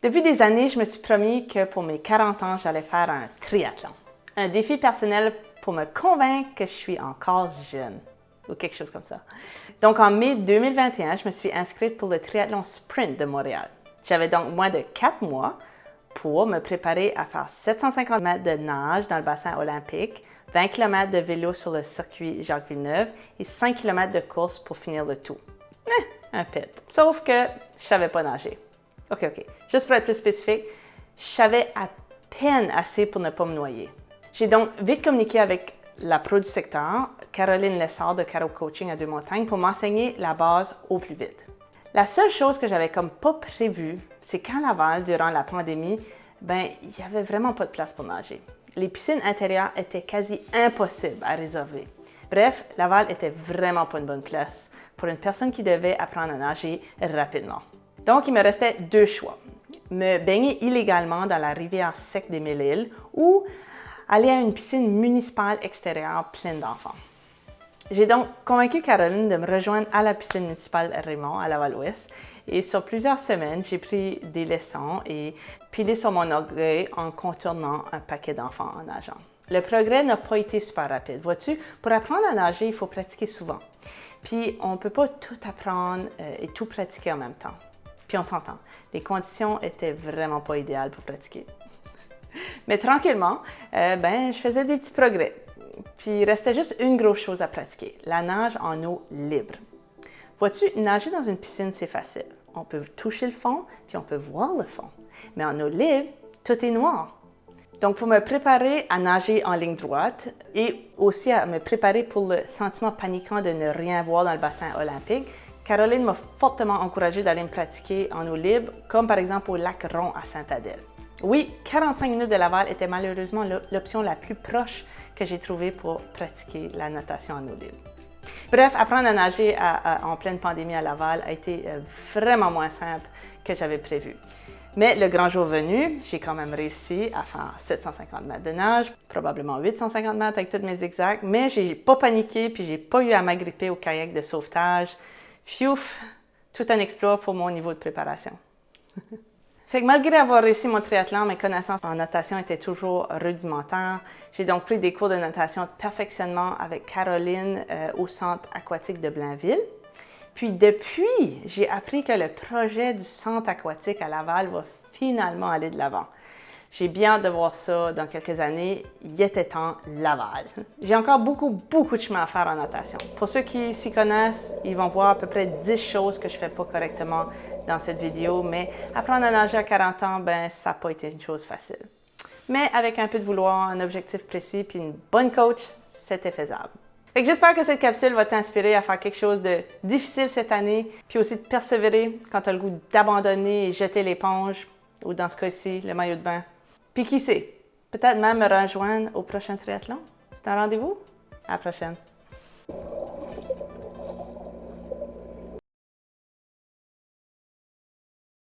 Depuis des années, je me suis promis que pour mes 40 ans, j'allais faire un triathlon. Un défi personnel pour me convaincre que je suis encore jeune, ou quelque chose comme ça. Donc en mai 2021, je me suis inscrite pour le triathlon sprint de Montréal. J'avais donc moins de 4 mois pour me préparer à faire 750 mètres de nage dans le bassin olympique, 20 km de vélo sur le circuit Jacques-Villeneuve et 5 km de course pour finir le tout. Un pit. Sauf que je savais pas nager. OK. Juste pour être plus spécifique, je savais à peine assez pour ne pas me noyer. J'ai donc vite communiqué avec la pro du secteur, Caroline Lessard de Caro Coaching à Deux-Montagnes, pour m'enseigner la base au plus vite. La seule chose que j'avais comme pas prévue, c'est qu'à Laval, durant la pandémie, il n'y avait vraiment pas de place pour nager. Les piscines intérieures étaient quasi impossibles à réserver. Bref, Laval était vraiment pas une bonne place pour une personne qui devait apprendre à nager rapidement. Donc, il me restait deux choix. Me baigner illégalement dans la rivière sec des Mille-Îles ou aller à une piscine municipale extérieure pleine d'enfants. J'ai donc convaincu Caroline de me rejoindre à la piscine municipale Raymond à Laval-Ouest et sur plusieurs semaines, j'ai pris des leçons et pilé sur mon orgueil en contournant un paquet d'enfants en nageant. Le progrès n'a pas été super rapide. Vois-tu, pour apprendre à nager, il faut pratiquer souvent. Puis, on ne peut pas tout apprendre et tout pratiquer en même temps. Puis, on s'entend, les conditions étaient vraiment pas idéales pour pratiquer. Mais tranquillement, je faisais des petits progrès. Puis, il restait juste une grosse chose à pratiquer, la nage en eau libre. Vois-tu, nager dans une piscine, c'est facile. On peut toucher le fond, puis on peut voir le fond. Mais en eau libre, tout est noir. Donc, pour me préparer à nager en ligne droite et aussi à me préparer pour le sentiment paniquant de ne rien voir dans le bassin olympique, Caroline m'a fortement encouragée d'aller me pratiquer en eau libre, comme par exemple au lac Ron à Sainte-Adèle. Oui, 45 minutes de Laval était malheureusement l'option la plus proche que j'ai trouvée pour pratiquer la natation en eau libre. Bref, apprendre à nager en pleine pandémie à Laval a été vraiment moins simple que j'avais prévu. Mais le grand jour venu, j'ai quand même réussi à faire 750 mètres de nage, probablement 850 mètres avec toutes mes zigzags, mais j'ai pas paniqué puis j'ai pas eu à m'agripper au kayak de sauvetage. Fiouf, tout un exploit pour mon niveau de préparation. Fait que malgré avoir réussi mon triathlon, mes connaissances en natation étaient toujours rudimentaires. J'ai donc pris des cours de natation de perfectionnement avec Caroline au centre aquatique de Blainville. Puis depuis, j'ai appris que le projet du centre aquatique à Laval va finalement aller de l'avant. J'ai bien hâte de voir ça dans quelques années. Il était temps, Laval. J'ai encore beaucoup de chemin à faire en natation. Pour ceux qui s'y connaissent, ils vont voir à peu près 10 choses que je ne fais pas correctement dans cette vidéo, mais apprendre à nager à 40 ans, ça n'a pas été une chose facile. Mais avec un peu de vouloir, un objectif précis puis une bonne coach, c'était faisable. Fait que j'espère que cette capsule va t'inspirer à faire quelque chose de difficile cette année, puis aussi de persévérer quand tu as le goût d'abandonner et jeter l'éponge, ou dans ce cas-ci, le maillot de bain. Puis qui sait, peut-être même me rejoindre au prochain triathlon. C'est un rendez-vous? À la prochaine!